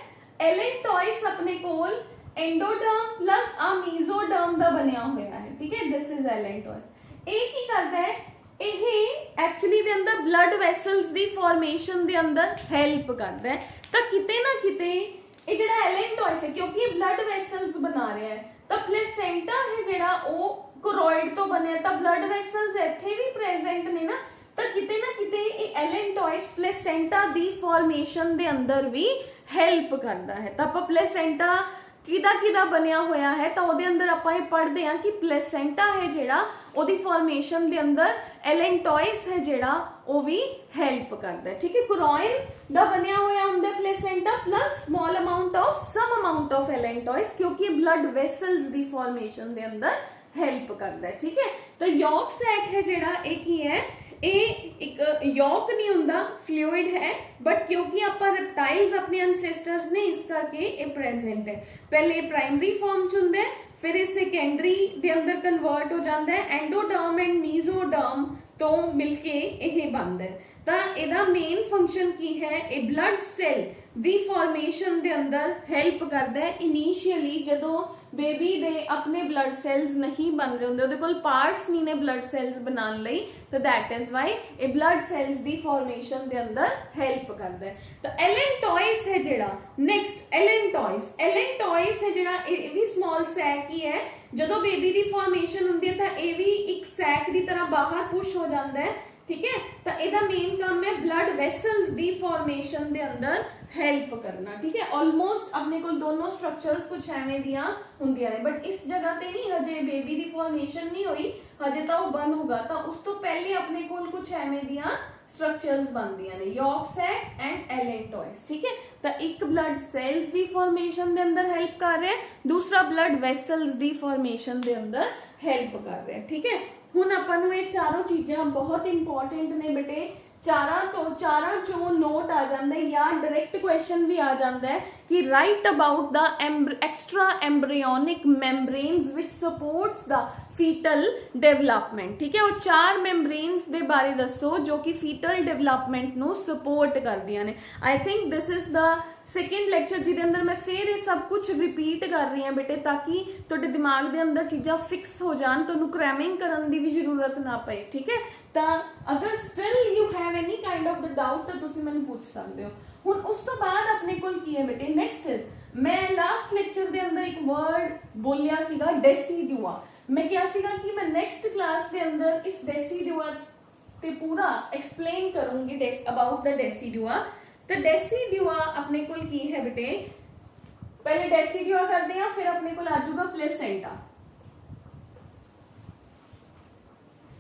एलेंटॉइस अपने कोल एंडोडर्म प्लस मेसोडर्म दा बनिया हुआ है, ठीक है। This is allantois. ये की करता है? ये एक्चुअली दे अंदर ब्लड वेसल्स दी फॉर्मेशन दे अंदर हेल्प करता है। तो किते ना किते ये जिहड़ा एलेंटॉइस है, क्योंकि ब्लड वेसल्स बना रहा है, तो प्लेसेंटा है जिहड़ा वो ਕੋਰੋਇਡ ਤੋਂ ਬਣਿਆ, ਤਾਂ ਬਲੱਡ ਵੈਸਲਸ ਇੱਥੇ ਵੀ ਪ੍ਰੈਜ਼ੈਂਟ ਨੇ ਨਾ, ਤਾਂ ਕਿਤੇ ਨਾ ਕਿਤੇ ਇਹ ਐਲੈਂਟੋਇਸ ਪਲੇਸੈਂਟਾ ਦੀ ਫਾਰਮੇਸ਼ਨ ਦੇ ਅੰਦਰ ਵੀ ਹੈਲਪ ਕਰਦਾ ਹੈ। ਤਾਂ ਆਪਾਂ ਪਲੇਸੈਂਟਾ ਕਿਹਦਾ ਬਣਿਆ ਹੋਇਆ ਹੈ, ਤਾਂ ਉਹਦੇ ਅੰਦਰ ਆਪਾਂ ਇਹ ਪੜ੍ਹਦੇ ਹਾਂ ਕਿ ਪਲੇਸੈਂਟਾ ਹੈ ਜਿਹੜਾ ਉਹਦੀ ਫਾਰਮੇਸ਼ਨ ਦੇ ਅੰਦਰ ਐਲੈਂਟੋਇਸ ਹੈ ਜਿਹੜਾ ਉਹ ਵੀ ਹੈਲਪ ਕਰਦਾ ਹੈ, ਠੀਕ ਹੈ। ਕੋਰੋਇਡ ਦਾ ਬਣਿਆ ਹੋਇਆ ਹੁੰਦਾ placenta plus small amount of some amount of allantois, ਕਿਉਂਕਿ ਬਲੱਡ ਵੈਸਲਸ ਦੀ ਫਾਰਮੇਸ਼ਨ ਦੇ ਅੰਦਰ ਹੈਲਪ ਕਰਦਾ ਹੈ, ਠੀਕ ਹੈ। ਤਾਂ ਯੋਕ ਸੈਕ ਹੈ ਜਿਹੜਾ ਇਹ ਕੀ ਹੈ? ਇਹ ਇੱਕ ਯੋਕ ਨਹੀਂ ਹੁੰਦਾ, ਫਲੂਇਡ ਹੈ, ਬਟ ਕਿਉਂਕਿ ਆਪਾਂ ਰੈਪਟਾਈਲਸ ਆਪਣੇ ਐਂਸੈਸਟਰਸ ਨੇ ਇਸ ਕਰਕੇ ਇਹ ਪ੍ਰੈਜ਼ੈਂਟ ਹੈ। ਪਹਿਲੇ ਪ੍ਰਾਇਮਰੀ ਫਾਰਮ ਚ ਹੁੰਦਾ, ਫਿਰ ਇਹ ਸੈਕੰਡਰੀ ਦੇ ਅੰਦਰ ਕਨਵਰਟ ਹੋ ਜਾਂਦਾ ਹੈ, ਐਂਡੋਡਰਮ ਐਂਡ ਮੀਜ਼ੋਡਰਮ ਤੋਂ ਮਿਲ ਕੇ ਇਹ ਬਣਦਾ ਹੈ। ਤਾਂ ਇਹਦਾ ਮੇਨ ਫੰਕਸ਼ਨ ਕੀ ਹੈ? ਇਹ ਬਲੱਡ ਸੈਲ ਦੀ ਫਾਰਮੇਸ਼ਨ ਦੇ ਅੰਦਰ ਹੈਲਪ ਕਰਦਾ ਹੈ। ਇਨੀਸ਼ੀਅਲੀ ਜਦੋਂ ਬੇਬੀ ਦੇ ਆਪਣੇ ਬਲੱਡ ਸੈਲਸ ਨਹੀਂ ਬਣ ਰਹੇ ਹੁੰਦੇ, ਉਹਦੇ ਕੋਲ ਪਾਰਟਸ ਨਹੀਂ ਨੇ ਬਲੱਡ ਸੈਲਸ ਬਣਾਉਣ ਲਈ, ਤਾਂ ਦੈਟ ਇਜ਼ ਵਾਈ ਇਹ ਬਲੱਡ ਸੈਲਸ ਦੀ ਫਾਰਮੇਸ਼ਨ ਦੇ ਅੰਦਰ ਹੈਲਪ ਕਰਦਾ ਹੈ। ਤਾਂ ਐਲੈਂਟੋਇਸ ਹੈ ਜਿਹੜਾ ਨੈਕਸਟ, ਐਲੈਂਟੋਇਸ ਹੈ ਜਿਹੜਾ ਇਹ ਵੀ ਸਮਾਲ ਸੈਕ ਹੀ ਹੈ। ਜਦੋਂ ਬੇਬੀ ਦੀ ਫਾਰਮੇਸ਼ਨ ਹੁੰਦੀ ਹੈ ਤਾਂ ਇਹ ਵੀ ਇੱਕ ਸੈਕ ਦੀ ਤਰ੍ਹਾਂ ਬਾਹਰ ਪੁਸ਼ ਹੋ ਜਾਂਦਾ ਹੈ, ठीक है। तो ਇਹਦਾ ਮੇਨ ਕੰਮ ਹੈ ਬਲੱਡ ਵੈਸਲਸ ਦੀ ਫਾਰਮੇਸ਼ਨ ਦੇ ਅੰਦਰ ਹੈਲਪ ਕਰਨਾ, ठीक है। ਆਲਮੋਸਟ ਆਪਣੇ ਕੋਲ ਦੋਨੋਂ ਸਟਰਕਚਰਸ ਕੁਝ ਐਵੇਂ ਦੀਆਂ ਹੁੰਦੀਆਂ ਨੇ, ਬਟ ਇਸ ਜਗ੍ਹਾ ਤੇ ਨਹੀਂ, ਹਜੇ ਬੇਬੀ ਦੀ ਫਾਰਮੇਸ਼ਨ ਨਹੀਂ ਹੋਈ, ਹਜੇ ਤਾਂ ਉਹ ਬਣੂਗਾ, ਤਾਂ ਉਸ ਤੋਂ ਪਹਿਲੇ ਆਪਣੇ ਕੋਲ ਕੁਝ ਐਵੇਂ ਦੀਆਂ ਸਟਰਕਚਰਸ ਬਣਦੀਆਂ ਨੇ, ਯੋਕ ਸੈਕ ਐਂਡ ਐਲੈਂਟੋਇਸ, ठीक है। ਤਾਂ ਇੱਕ ਬਲੱਡ ਸੈਲਸ ਦੀ ਫਾਰਮੇਸ਼ਨ ਦੇ ਅੰਦਰ ਹੈਲਪ ਕਰ ਰਿਹਾ, ਦੂਸਰਾ ਬਲੱਡ ਵੈਸਲਸ ਦੀ ਫਾਰਮੇਸ਼ਨ ਦੇ ਅੰਦਰ ਹੈਲਪ ਕਰ ਰਿਹਾ, ठीक है। ਹੁਣ ਆਪਾਂ ਨੂੰ ਇਹ ਚਾਰੋਂ ਚੀਜ਼ਾਂ ਬਹੁਤ ਇੰਪੋਰਟੈਂਟ ਨੇ ਬੇਟੇ, ਚਾਰਾਂ ਚੋਂ ਨੋਟ ਆ ਜਾਂਦਾ ਹੈ ਜਾਂ ਡਾਇਰੈਕਟ ਕੁਐਸਚਨ ਵੀ ਆ ਜਾਂਦਾ ਹੈ ਕਿ ਰਾਈਟ ਅਬਾਊਟ ਦਾ ਐਕਸਟਰਾ ਐम्ब्रियोनिक ਮੈਂਬ੍ਰੇਨਸ ਵਿਚ ਸਪੋਰਟਸ ਦਾ ਫੀਟਲ ਡਿਵੈਲਪਮੈਂਟ, ਠੀਕ ਹੈ। ਉਹ ਚਾਰ ਮੈਂਬ੍ਰੇਨਸ ਦੇ ਬਾਰੇ ਦੱਸੋ ਜੋ ਕਿ ਫੀਟਲ ਡਿਵੈਲਪਮੈਂਟ ਨੂੰ ਸਪੋਰਟ ਕਰਦੀਆਂ ਨੇ। I think this is the second lecture ਜਿਹਦੇ ਅੰਦਰ ਮੈਂ ਫਿਰ ਇਹ ਸਭ ਕੁਝ ਰਿਪੀਟ ਕਰ ਰਹੀ ਹਾਂ ਬੇਟੇ, ਤਾਂ ਕਿ ਤੁਹਾਡੇ ਦਿਮਾਗ ਦੇ ਅੰਦਰ ਚੀਜ਼ਾਂ ਫਿਕਸ ਹੋ ਜਾਣ, ਤੁਹਾਨੂੰ ਕ੍ਰੈਮਿੰਗ ਕਰਨ ਦੀ ਵੀ ਜ਼ਰੂਰਤ ਨਾ ਪਏ, ਠੀਕ ਹੈ। ਤਾਂ ਅਗਰ still you have any kind of the doubt ਤਾਂ ਤੁਸੀਂ ਮੈਨੂੰ ਪੁੱਛ ਸਕਦੇ ਹੋ। ਹੁਣ ਉਸ ਤੋਂ ਬਾਅਦ ਆਪਣੇ ਕੋਲ ਕੀ ਹੈ ਬੇਟੇ? ਨੈਕਸਟ ਇਜ਼, ਮੈਂ ਲਾਸਟ ਲੈਕਚਰ ਦੇ ਅੰਦਰ ਇੱਕ ਵਰਡ ਬੋਲਿਆ ਸੀਗਾ ਡੈਸੀਡਿਊਆ। ਮੈਂ ਕਿਹਾ ਸੀਗਾ ਕਿ ਮੈਂ ਨੈਕਸਟ ਕਲਾਸ ਦੇ ਅੰਦਰ ਇਸ ਡੈਸੀਡਿਊਆ ਤੇ ਪੂਰਾ ਐਕਸਪਲੇਨ ਕਰੂੰਗੀ ਅਬਾਊਟ ਦ ਡੈਸੀਡਿਊਆ। ਤਾਂ ਡੈਸੀਡਿਊਆ ਆਪਣੇ ਕੋਲ ਕੀ ਹੈ ਬੇਟੇ? ਪਹਿਲੇ ਡੈਸੀਡਿਊਆ ਕਰਦੇ ਹਾਂ, ਫਿਰ ਆਪਣੇ ਕੋਲ ਆ ਜਾਊਗਾ ਪਲੇਸੈਂਟਾ।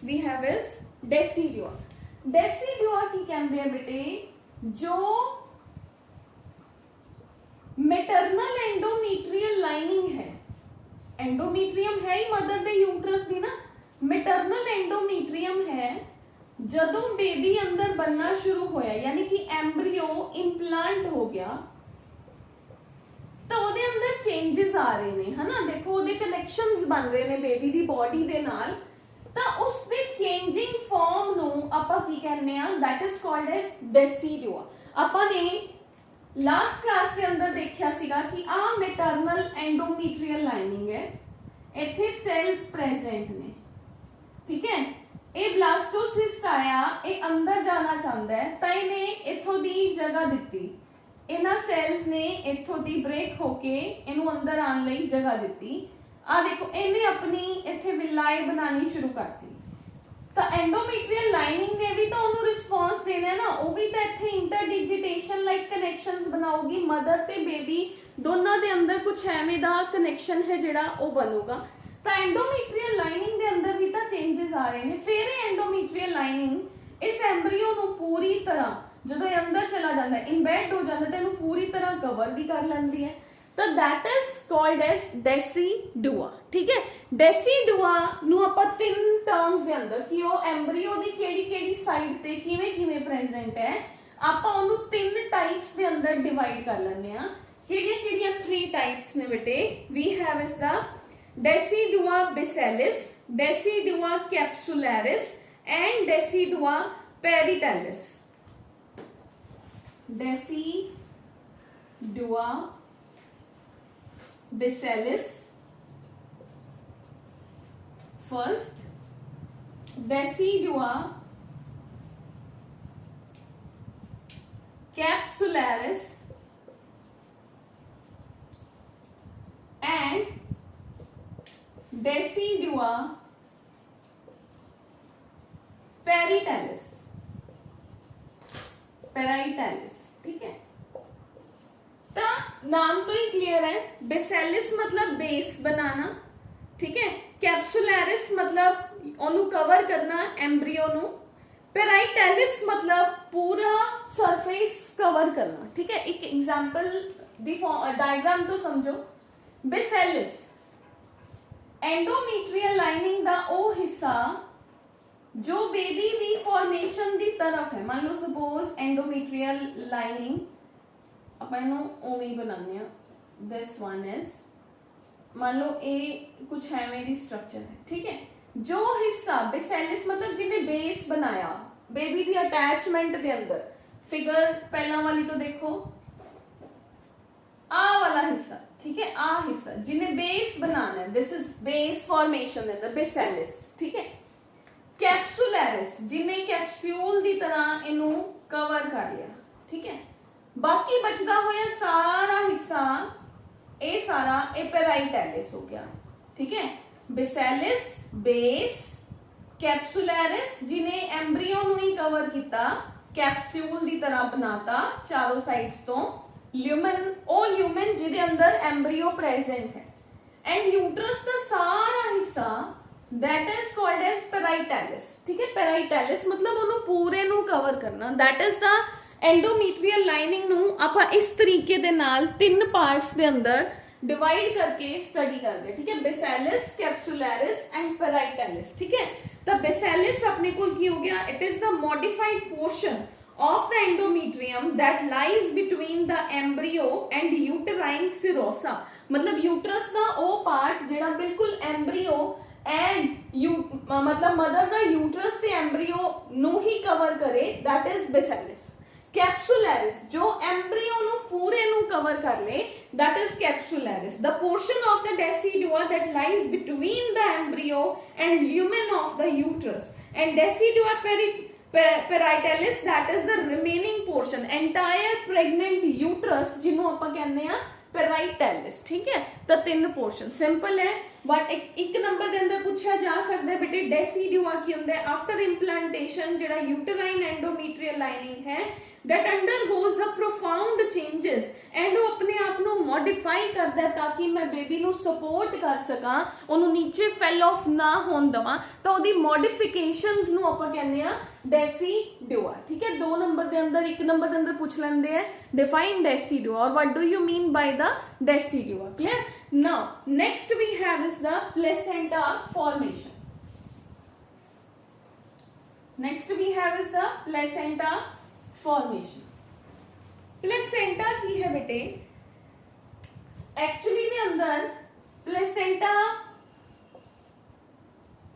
we have is decidua. Decidua की कहते हैं बेटे जो मैटरनल एंडोमीट्रियल लाइनिंग है, एंडोमीट्रियम है ही मदर दे यूट्रस दी ना, मैटरनल एंडोमीट्रियम है। जदों बेबी अंदर बनना शुरू होया यानी कि एम्ब्रियो इंप्लांट हो गया तो ਉਹਦੇ अंदर चेंजेस आ रहे ने, है ना। देखो ਉਹਦੇ कनेक्शंस बन रहे ने बेबी दी बॉडी दे नाल, ਤਾਂ ਉਸ ਦੇ ਚੇਂਜਿੰਗ ਫਾਰਮ ਨੂੰ ਆਪਾਂ ਕੀ ਕਹਿੰਦੇ ਆ? That is called as decidua. ਆਪਾਂ ਨੇ ਲਾਸਟ ਕਲਾਸ ਦੇ ਅੰਦਰ ਦੇਖਿਆ ਸੀਗਾ ਕਿ ਆ ਮੈਟਰਨਲ ਐਂਡੋਮੀਟਰੀਅਲ ਲਾਈਨਿੰਗ ਹੈ, ਇੱਥੇ ਸੈਲਸ ਪ੍ਰੈਜ਼ੈਂਟ ਨੇ, ਠੀਕ ਹੈ। ਇਹ ਬਲਾਸਟੋਸਿਸਟ ਆਇਆ, ਇਹ ਅੰਦਰ ਜਾਣਾ ਚਾਹੁੰਦਾ ਹੈ, ਤਾਂ ਇਹਨੇ ਇੱਥੋਂ ਦੀ ਜਗ੍ਹਾ ਦਿੱਤੀ, ਇਹਨਾਂ ਸੈਲਸ ਨੇ ਇੱਥੋਂ ਦੀ ਬ੍ਰੇਕ ਹੋ ਕੇ ਇਹਨੂੰ ਅੰਦਰ ਆਉਣ ਲਈ ਜਗ੍ਹਾ ਦਿੱਤੀ। ਆ ਦੇਖੋ ਇਹਨੇ ਆਪਣੀ ਇੱਥੇ ਵਿਲਾਈ ਬਣਾਣੀ ਸ਼ੁਰੂ ਕਰਤੀ, ਤਾਂ ਐਂਡੋਮੀਟਰੀਅਲ ਲਾਈਨਿੰਗ ਨੇ ਵੀ ਤਾਂ ਉਹਨੂੰ ਰਿਸਪੌਂਸ ਦੇਣਾ ਨਾ, ਉਹ ਵੀ ਤਾਂ ਇੱਥੇ ਇੰਟਰਡਿਜੀਟੇਸ਼ਨ ਲਾਈਕ ਕਨੈਕਸ਼ਨਸ ਬਣਾਉਗੀ, ਮਦਰ ਤੇ ਬੇਬੀ ਦੋਨਾਂ ਦੇ ਅੰਦਰ ਕੁਝ ਐਵੇਂ ਦਾ ਕਨੈਕਸ਼ਨ ਹੈ ਜਿਹੜਾ ਉਹ ਬਣੂਗਾ। ਤਾਂ ਐਂਡੋਮੀਟਰੀਅਲ ਲਾਈਨਿੰਗ ਦੇ ਅੰਦਰ ਵੀ ਤਾਂ ਚੇਂजेस ਆ ਰਹੇ ਨੇ। ਫਿਰ ਇਹ ਐਂਡੋਮੀਟਰੀਅਲ ਲਾਈਨਿੰਗ ਇਸ ਐम्ब्रियो ਨੂੰ ਪੂਰੀ ਤਰ੍ਹਾਂ ਜਦੋਂ ਇਹ ਅੰਦਰ ਚਲਾ ਜਾਂਦਾ, ਇਨਬੈਡ ਹੋ ਜਾਂਦਾ, ਤਾਂ ਇਹਨੂੰ ਪੂਰੀ ਤਰ੍ਹਾਂ ਕਵਰ ਵੀ ਕਰ ਲੈਂਦੀ ਹੈ। ਤਾਂ that is called as decidua। ठीक है, decidua ਨੂੰ ਆਪਾਂ ਤਿੰਨ ਟਰਮਸ ਦੇ ਅੰਦਰ ਕਿ ਉਹ ਐਮਬਰੀਓ ਦੀ ਕਿਹੜੀ ਕਿਹੜੀ ਸਾਈਡ ਤੇ ਕਿਵੇਂ ਕਿਵੇਂ ਪ੍ਰੈਜ਼ੈਂਟ ਹੈ, ਆਪਾਂ ਉਹਨੂੰ ਤਿੰਨ ਟਾਈਪਸ ਦੇ ਅੰਦਰ ਡਿਵਾਈਡ ਕਰ ਲੈਂਦੇ ਆ। ਕਿਹੜੀਆਂ ਕਿਹੜੀਆਂ 3 ਟਾਈਪਸ ਨੇ ਬੇਟੇ? we have is the decidua basalis, decidua capsularis and decidua paritalis। decidua basalis first, decidua capsularis and decidua paritalis। ठीक है, तो नाम तो ही क्लियर है। बेसेलिस मतलब बेस बनाना, ठीक है। कैप्सुलैरिस मतलब ओनू कवर करना एम्ब्रियो नु। पेराइटेलिस मतलब पूरा सरफेस कवर करना, ठीक है। एक एग्जांपल दी डायग्राम तो समझो। बेसेलिस एंडोमीट्रियल लाइनिंग दा ओ हिस्सा जो बेबी दी फॉर्मेशन दी तरफ है। मान लो सपोज एंडोमीट्रियल लाइनिंग अपन ओवी बनाने, दिस वन इज, मान लो ए कुछ है मेरी स्ट्रक्चर है, ठीक है। जो हिस्सा बेसेलिस मतलब जिन्हें बेस बनाया बेबी दी अटैचमेंट के अंदर, फिगर पहला वाली तो देखो, आ वाला हिस्सा, ठीक है, आ हिस्सा जिन्हें बेस बनाना है, दिस इज बेस फॉर्मेशन अंदर बेसेलिस, ठीक है। कैप्सुलैरिस जिन्हें कैप्सूल दी तरह इनू कवर कर लिया, ठीक है। बाकी बचदा होया सारा हिस्सा ए सारा ए पेराइटेलिस हो गया, ठीक है। बेसेलिस बेस, कैप्सुलैरिस जिन्हें एम्ब्रियो नु ही कवर किया, कैप्सूल दी तरह बनाता चारों साइड्स तो, ल्यूमेन ओ ल्यूमेन जिदे अंदर एम्ब्रियो प्रेजेंट है, एंड यूट्रस का सारा हिस्सा दैट इज कॉल्ड एज पेराइटेलिस, ठीक है। पेराइटेलिस मतलब ओनू पूरे नु कवर करना, that is the endometrial lining नु आपां इस तरीके दे नाल 3 पार्ट्स दे अंदर डिवाइड करके स्टडी करदे, ठीक है। बेसेलिस, कैप्सुलैरिस एंड पेराइटेलिस, ठीक है। तो बेसेलिस अपने को की हो गया, it is the modified portion of the endometrium that lies between the embryo and uterine serosa। मतलब यूट्रस का वो पार्ट जेड़ा बिल्कुल एम्ब्रियो एंड मतलब मदर दा यूट्रस ते एम्ब्रियो नु ही कवर करे, दैट इज बेसेलिस। कैप्सुलैरिस जो एम्ब्रियो नु पूरे नु कवर कर ले, that is capsularis. The portion of the decidua that lies between the embryo and lumen of the uterus, and decidua parietalis that is the remaining portion, entire pregnant uterus जिन्हों आपां कहने आ parietalis, ठीक है। तो 3 portion simple है, but एक number के अंदर पूछा जा सकता है बेटे डेसिडुआ की होंदा है आफ्टर इम्प्लांटेशन जेड़ा यूटेराइन एंडोमीट्रियल लाइनिंग है that undergoes the profound changes and वो अपने आप नु मॉडिफाई करदा है ताकि मैं बेबी नु सपोर्ट कर सका, ओनु नीचे फेल ऑफ ना होन दवा, तो ओदी मॉडिफिकेशंस नु आपां कहने आ डेसिडुआ, ठीक है। 2 नंबर के अंदर 1 नंबर के अंदर पूछ लेंदे हैं डिफाइन डेसिडुआ और what do you mean by the decidua, clear. Now next we have is the placenta formation. Next we have is the placenta formation. Placenta की है बेटे, एक्चुअली दे अंदर प्लेसेंटा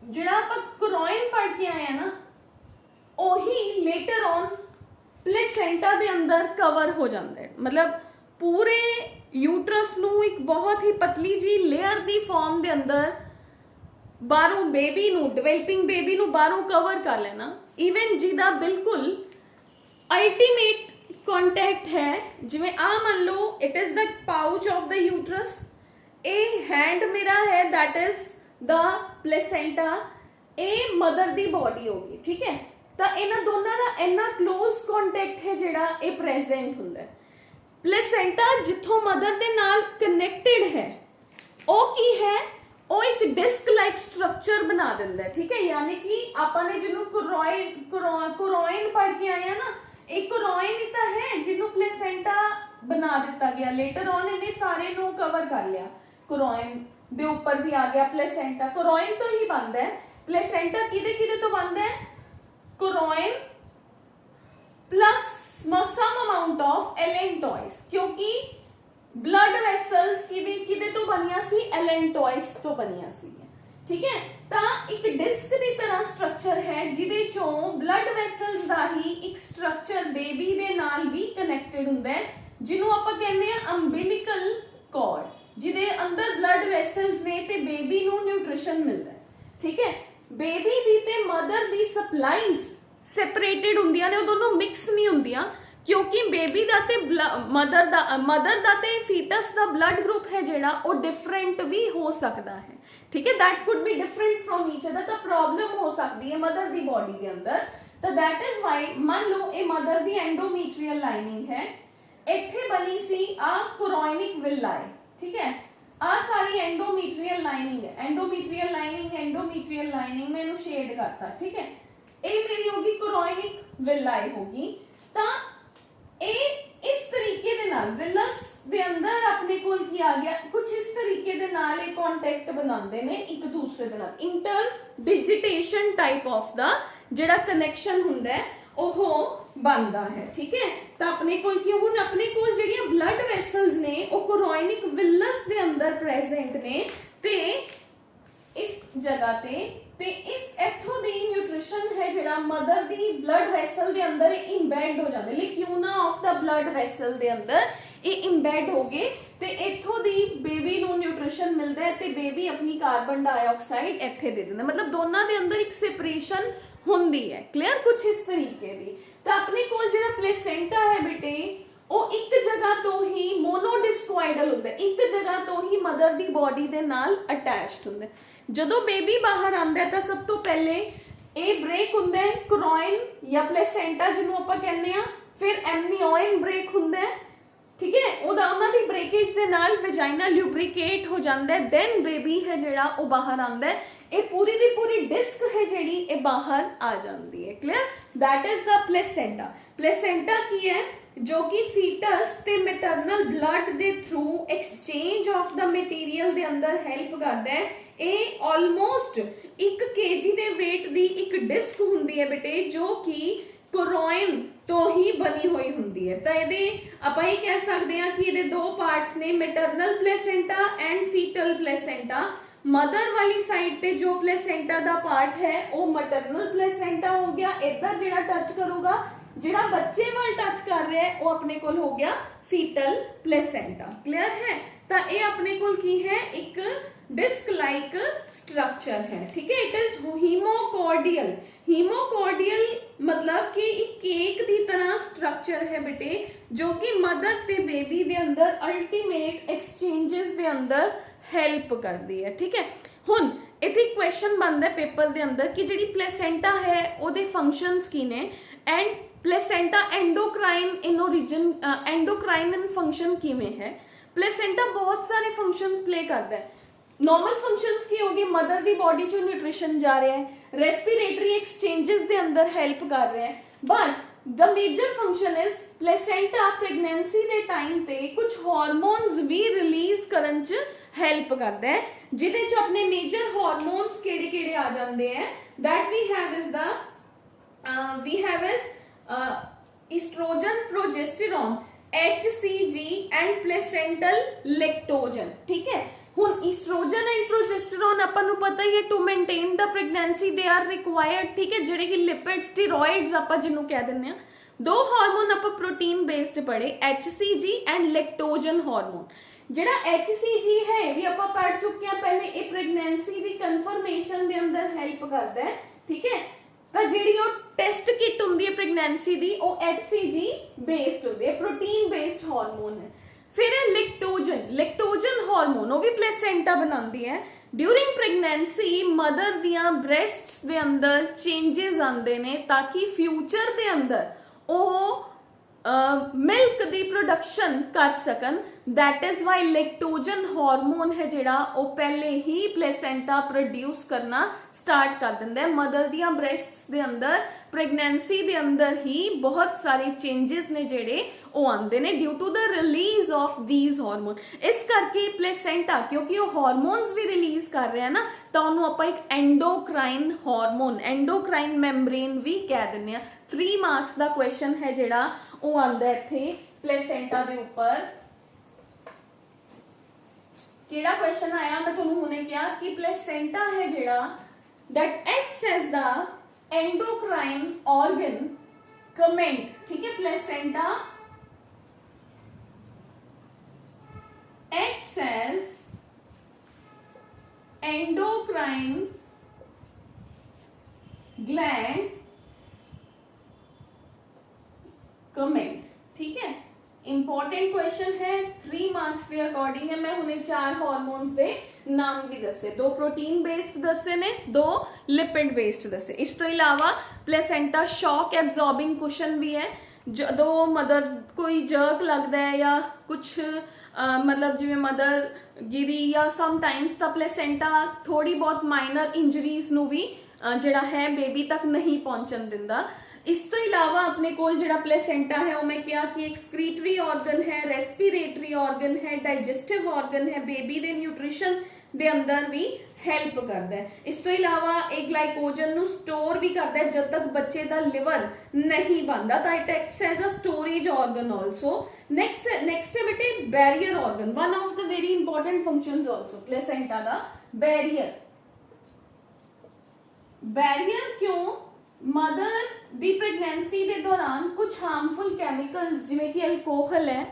जिहड़ा आपां क्रोइन पढ़ के आए हैं ना, ओही लेटर ऑन प्लेसेंटा दे अंदर कवर हो जाता है। मतलब पूरे यूट्रस नू एक बहुत ही पतली जी लेयर दी फॉर्म दे अंदर बाहरों बेबी नू, डिवेलपिंग बेबी नू बाहरों कवर कर लेना, इवन जिदा बिल्कुल अल्टीमेट कॉन्टैक्ट है। जिवें आ मान लो it is the pouch of the uterus, ए हैंड मेरा है दैट इज द प्लेसेंटा, ए मदर दी बॉडी होगी, ठीक है। तो इन्हां दोनों का इन्ना क्लोज कॉन्टैक्ट है जिहड़ा ए प्रेजेंट हुंदा है। प्लेसेंटा जिथों मदर दे नाल कनेक्टेड है ओ की है, ओ एक डिस्क लाइक स्ट्रक्चर बना दिंदा है, ठीक है। यानी कि आपां ने जिन्हों क्रोइन पढ़ के आए हैं ना, एक क्रोइन ही तो है जिन्हों प्लेसेंटा बना दिता गया, लेटर ऑन इन्हें सारे नू कवर कर लिया। क्रोइन दे ऊपर भी आ गया प्लेसेंटा, क्रोइन तो ही बनता है। प्लेसेंटा किदे किदे तो बनता है? Chorion plus some amount of allantois, क्योंकि ब्लड वेसल्स किदे किदे तो बनिया सी? एलेंटॉइस तो बनिया सी। ठीक है, ਤਾਂ ਇੱਕ ਡਿਸਕ ਦੀ ਤਰ੍ਹਾਂ ਸਟਰਕਚਰ ਹੈ ਜਿਹਦੇ ਚੋਂ ਬਲੱਡ ਵੈਸਲਸ ਦਾ ਹੀ ਇੱਕ ਸਟਰਕਚਰ ਬੇਬੀ ਦੇ ਨਾਲ ਵੀ ਕਨੈਕਟਡ ਹੁੰਦਾ ਹੈ, ਜਿਹਨੂੰ ਆਪਾਂ ਕਹਿੰਦੇ ਆ ਅੰਬਿਲਿਕਲ ਕੌਰਡ, ਜਿਹਦੇ ਅੰਦਰ ਬਲੱਡ ਵੈਸਲਸ ਨੇ ਤੇ ਬੇਬੀ ਨੂੰ ਨਿਊਟ੍ਰੀਸ਼ਨ ਮਿਲਦਾ ਹੈ। ਠੀਕ ਹੈ, ਬੇਬੀ ਦੀ ਤੇ ਮਦਰ ਦੀ ਸਪਲਾਈਜ਼ ਸੈਪਰੇਟਡ ਹੁੰਦੀਆਂ ਨੇ, ਉਹ ਦੋਨੋਂ ਮਿਕਸ ਨਹੀਂ ਹੁੰਦੀਆਂ, क्योंकि बेबी दा ते मदर दा ते फीटस दा ब्लड ग्रुप है जेड़ा वो डिफरेंट भी हो सकता है। ठीक है, that could be different from each other, तो प्रॉब्लम हो सकती है मदर दी बॉडी के अंदर। तो दैट इज वाई मान लो ये मदर दी एंडोमीट्रियल लाइनिंग है, इत्थे बनी सी आ कोरोनिक विलाई। ठीक है, आ सारी एंडोमीट्रियल लाइनिंग है, एंडोमीट्रियल लाइनिंग मैं इन्हें शेड करता। ठीक है, ये मेरी होगी कोरोनिक विलाई होगी। तो इस तरीके दे नाल विलस दे अंदर अपने कोल की आ गया, कुछ इस तरीके दे नाल एक कांटेक्ट बनाते ने एक दूसरे दे नाल, inter digitation type of the जेड़ा कनेक्शन हुंदा है ओहो बनदा है। ठीक है, तो अपने कोल की हुन अपने कोल जेड़ियां ब्लड वेसल्स ने ओ कोरोनिक विलस दे अंदर प्रेजेंट ने ते इस जगह ते इस इथों दी न्यूट्रिशन है जेड़ा मदर दी ब्लड वेसल दे अंदर इंबेड हो जांदे, लिक्यूना ऑफ द ब्लड वेसल दे अंदर ये इंबेड हो गए ते इथों दी बेबी नू न्यूट्रिशन मिलदा है ते बेबी अपनी कार्बन डाइऑक्साइड इत्थे दे दिंदा, मतलब दोनों दे अंदर एक सेपरेशन हुंदी है। क्लियर, कुछ इस तरीके दी। तो अपने कोल जेड़ा प्लेसेंटा है बेटे वो एक जगह तो ही मोनोडिस्कोइडल हुंदा है, एक जगह तो ही मदर दी बॉडी दे नाल अटैच्ड हुंदा है। ਜਦੋਂ बेबी बाहर आंदा है तो सब तो पहले ये ब्रेक हुंदा है क्रोइन या प्लेसेंटा जिन्हों आपां कहने आ, फिर एमनियोइन ब्रेक हुंदा है। ठीक है, उन्हां दी ब्रेकेज दे नाल वेजाइना ल्यूब्रिकेट हो जांदा है, देन बेबी है जेड़ा वो बाहर आंदा है, ये पूरी दी पूरी डिस्क है जेड़ी ये बाहर आ जाती है। Clear, that is the placenta. Placenta की है जो कि फीटस ते मैटरनल ब्लड दे through exchange of the material दे अंदर हेल्प करदा है। ये ऑलमोस्ट 1 kg दे वेट दी एक डिस्क हुंदी है बेटे जो कि कोरोइन तो ही बनी हुई हुंदी है। तो ये आपां ये कह सकते हैं कि ये दो पार्ट्स ने, maternal placenta and foetal placenta. Mother वाली साइड ते जो प्लेसेंटा दा पार्ट है वो मैटरनल प्लेसेंटा हो गया, इधर जेड़ा टच करूगा जेड़ा बच्चे वाल टच कर रहा है वो अपने कोल हो गया फीटल प्लेसेंटा। क्लियर है, तो ये अपने कोल की है एक डिस्क लाइक स्ट्रक्चर है। ठीक है, इट इज हीमोकॉर्डियल। हीमोकॉर्डियल मतलब कि एक केक दी तरह स्ट्रक्चर है बेटे जो कि मदर ते बेबी दे अंदर अल्टीमेट एक्सचेंजेस दे अंदर हेल्प करती है। ठीक है, हुन इथे क्वेश्चन बनता है पेपर दे अंदर कि जिहड़ी प्लेसेंटा है ओदे फंक्शंस की ने and placenta endocrine in origin endocrine in function किवें है। प्लेसेंटा बहुत सारे फंक्शंस प्ले करता है। नॉर्मल फंक्शंस की होगी, मदर दी बॉडी चो न्यूट्रिशन जा रहा है, रेस्पिरेटरी एक्सचेंजेस दे अंदर हेल्प कर रहा है, but the major function is placenta pregnancy दे टाइम ते कुछ हार्मोन्स भी रिलीज करन च हेल्प करता है, जिहदे च अपने मेजर हार्मोन्स केड़े-केड़े आ जांदे हैं। That we have is oestrogen, progesterone, HCG and placental lactogen. ठीक है, हुन ईस्ट्रोजन एंड प्रोजेस्टेरॉन अपन नूं पता ही है to maintain the pregnancy they are required. ठीक है, जिहड़े कि लिपिड स्टेरॉइड्स आपां जिन्हों कह दिंदे आ। दो हार्मोन आपां प्रोटीन बेस्ड पढ़े, HCG एंड लैक्टोजन हार्मोन। जिहड़ा HCG है भी आपां पढ़ चुके हैं पहले, ये प्रेगनेंसी दी कन्फर्मेशन दे अंदर हेल्प करदा है। ठीक है, तो जिहड़ी वो टेस्ट किट हुंदी है प्रेगनेंसी दी वो HCG बेस्ड हुंदी है, प्रोटीन बेस्ड हार्मोन है। फिर है लैक्टोजन हार्मोन, वो भी प्लेसेंटा बनाती है। ड्यूरिंग प्रेगनेंसी मदर दियां ब्रेस्ट्स दे अंदर चेंजेस आंदे ने ताकि फ्यूचर दे अंदर वो मिल्क दी प्रोडक्शन कर सकन, that is why lactogen hormone है जिहड़ा वो पहले ही प्लेसेंटा प्रोड्यूस करना स्टार्ट कर दिंदा है। मदर दियां ब्रेस्ट्स दे अंदर प्रेगनेंसी दे अंदर ही बहुत सारे चेंजेस ने जिहड़े वो आंदे ने due to the release of these hormone. इस करके प्लेसेंटा क्योंकि वो हार्मोन्स भी रिलीज कर रहा है ना, तो उन्होंने आपां एक एंडोक्राइन हार्मोन, एंडोक्राइन मैम्ब्रेन भी कह दिंदे आ। 3 मार्क्स का क्वेश्चन है जिहड़ा वो आंदा इत्थे प्लेसेंटा दे उपर। केड़ा क्वेश्चन आया, मैं तुहानूं हुणे कहा कि प्लेसेंटा है जिहड़ा that acts as the endocrine organ comment, ठीक है। Placenta acts as endocrine gland comment, ठीक है। इंपॉर्टेंट क्वेश्चन है, 3 मार्क्स के अकॉर्डिंग है। मैं हुणे 4 हार्मोन्स दे नाम भी दसे, 2 प्रोटीन बेस्ड दसे ने, 2 लिपिड बेस्ड दसे। इस तो इलावा प्लेसेंटा शॉक एब्जॉर्बिंग कुशन भी है। जो मदर कोई जर्क लगता है या कुछ मतलब जिवें मदर गिरी या समटाइम्स द प्लेसेंटा थोड़ी बहुत माइनर इंजरीज नूं भी जिहड़ा है बेबी तक नहीं पहुंचन दिंदा। इस तो इलावा अपने कोल जिहड़ा प्लेसेंटा है वो मैं कहा कि एक एक्सक्रीटरी ऑर्गन है, रेस्पिरेटरी ऑर्गन है, डाइजेस्टिव ऑर्गन है, बेबी दे न्यूट्रिशन दे अंदर भी हेल्प करता है। इस तो इलावा एक ग्लाइकोजन नूं स्टोर भी करता है जब तक बच्चे का लिवर नहीं बनता, तो it acts as a storage organ also. Next है बेटे barrier organ, one of the very important functions also placenta का बैरियर। बैरियर क्यों? मदर दी प्रेगनेंसी के दौरान कुछ हार्मफुल कैमिकल्स जिवें कि अल्कोहल है,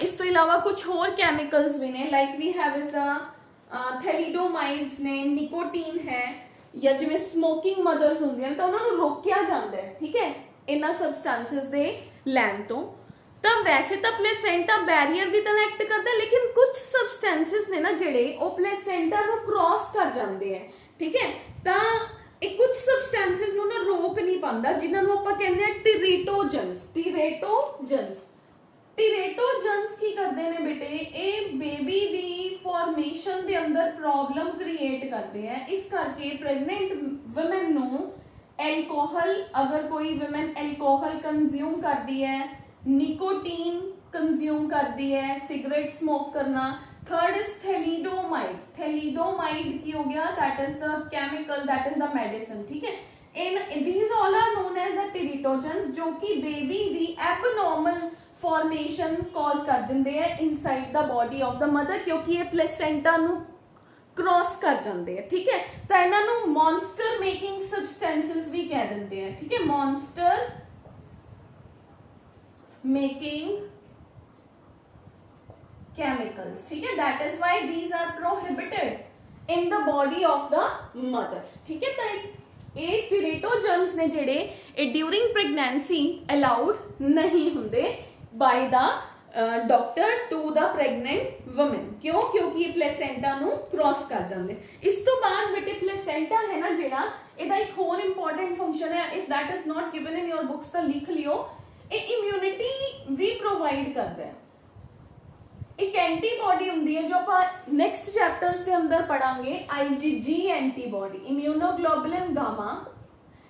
इस तो इलावा कुछ होर कैमिकल्स भी ने, like we have is the thalidomides ने, निकोटीन है, या जिवें स्मोकिंग मदर्स होंदियां तो उन्हां नूं रोकिया जांदा है, ठीक है, इन्हां सबस्टेंसेस दे लैन तो। तो वैसे तो प्लेसेंटा बैरियर भी तो एक्ट करता है, लेकिन कुछ सबस्टेंसेस ने ना जिहड़े वो प्लेसेंटा नूं क्रॉस कर जांदे हैं, ठीक है। तो एक कुछ सबस्टेंसेस नूं ना रोक नहीं पांदा, जिन्हां नूं आपां कहंदे आ टिरेटोजन्स। टिरेटोजन्स की करते हैं बेटे, ये बेबी दी फॉर्मेशन दे अंदर प्रॉब्लम क्रिएट करते हैं। इस करके प्रेगनेंट वुमेन नूं एल्कोहल, अगर कोई वुमेन एल्कोहल कंज्यूम करती है, निकोटीन कंज्यूम करती है, सिगरेट स्मोक करना। Third is thalidomide. थैलिडोमाइड की हो गया, that is the chemical, that is the medicine, ठीक है। In these all are known as the teratogens, जो कि बेबी दी एबनॉर्मल फॉर्मेशन कॉज कर दिंदे हैं inside the body of the mother, क्योंकि ये प्लेसेंटा नूं क्रॉस कर जाते हैं, ठीक है। तो इन्हां नूं मॉन्स्टर मेकिंग सब्सटेंसेस भी कह दिंदे हैं, ठीक है, मॉन्स्टर मेकिंग chemicals, ठीक है। That is why these are prohibited in the body of the mother, ठीक है। तो ये टिरेटोजन्स ने जिहड़े ये ड्यूरिंग प्रेगनेंसी अलाउड नहीं हुंदे by the doctor to the pregnant women. क्यों? क्योंकि ये प्लेसेंटा नूं क्रॉस कर जांदे। इस तो बाद बेटे प्लेसेंटा है ना जिहड़ा, इहदा एक होर इंपॉर्टेंट फंक्शन है, if that is not given in your books तो लिख लियो। ये इम्यूनिटी भी प्रोवाइड करता है। एक एंटीबॉडी होंदी है जो आप नेक्स्ट चैप्टर्स के अंदर पढ़ांगे, आईजीजी एंटीबॉडी, इम्यूनोग्लोबुलिन गामा।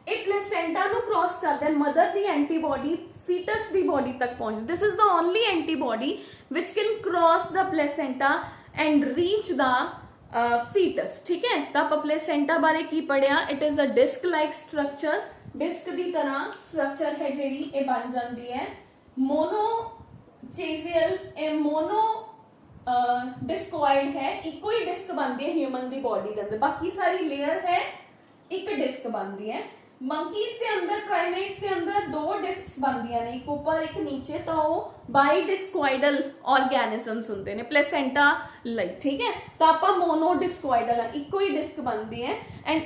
एक प्लेसेंटा नूं क्रॉस करता है, मदर दी एंटीबॉडी फीटस दी बॉडी तक पहुंच। This is the only antibody which can cross the placenta and reach the foetus, ठीक है। तो आप प्लेसेंटा बारे की पढ़िया, it is the disc like structure, disc की तरह स्ट्रक्चर है जिहड़ी ये बन जाती है। मोनोचेजियल मोनो डिस्कॉइड है, इको ही डिस्क बनती है ह्यूमन दी बॉडी के अंदर, बाकी सारी लेयर है एक डिस्क बनती है। मंकीज के अंदर, प्राइमेट्स के अंदर 2 डिस्क्स बनदियां ने, एक ऊपर एक नीचे, तो वो बाईडिस्कॉइडल ऑर्गेनिजम्स होंदे ने प्लेसेंटा लई, ठीक है। तो आपां मोनोडिस्कॉइडल है, इको ही डिस्क बनदी है। एंड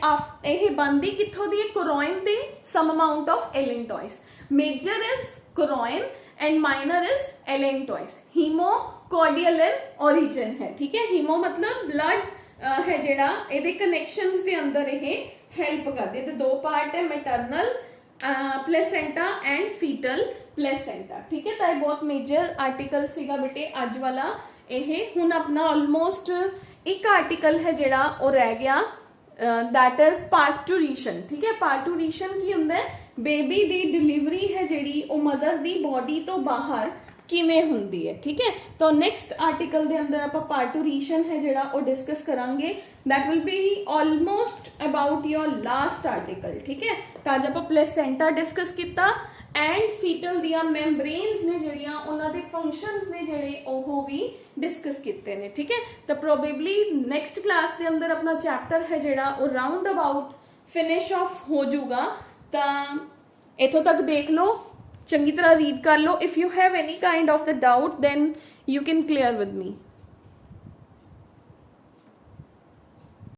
यह बनदी कित्थों दी? कोरोइन दी some amount of allantois. Major is chorion and minor is allantois. हीमोकॉर्डियल ओरिजिन है, ठीक है। हीमो मतलब ब्लड है जिहड़ा, इहदे कनेक्शंस दे अंदर यह हेल्प करते। तो 2 पार्ट है, maternal placenta and foetal placenta. ठीक है, तो ये बहुत मेजर आर्टिकल सीगा बेटे अज वाला। ये हुण अपना ऑलमोस्ट एक आर्टिकल है जिहड़ा वो रह गया, दैट इज पार्टूरेशन। ठीक है, पार्टूरेशन की हुंदा है, बेबी दी डिलीवरी है जिहड़ी वो मदर दी बॉडी तो बाहर किवें हुंदी है। ठीक है, तो नैक्सट आर्टिकल दे अंदर आपां पार्टूरेशन है जिहड़ा वो डिस्कस करांगे, that will be almost about your last article. ठीक है, तो अज आपां प्लेसेंटा डिस्कस किया एंड फीटल दियां मैम्ब्रेन्स ने जिहड़ियां उन्हां दे फंक्शनस ने जिहड़े ओह भी डिस्कस किते ने। ठीक है, तो प्रोबेबली नैक्सट क्लास के अंदर अपना चैप्टर है जिहड़ा वो राउंड अबाउट फिनिश ऑफ हो जाऊगा। तो इथों तक देख लो, चंगी तरह रीड कर लो। If you have any kind of the doubt then you can clear with me.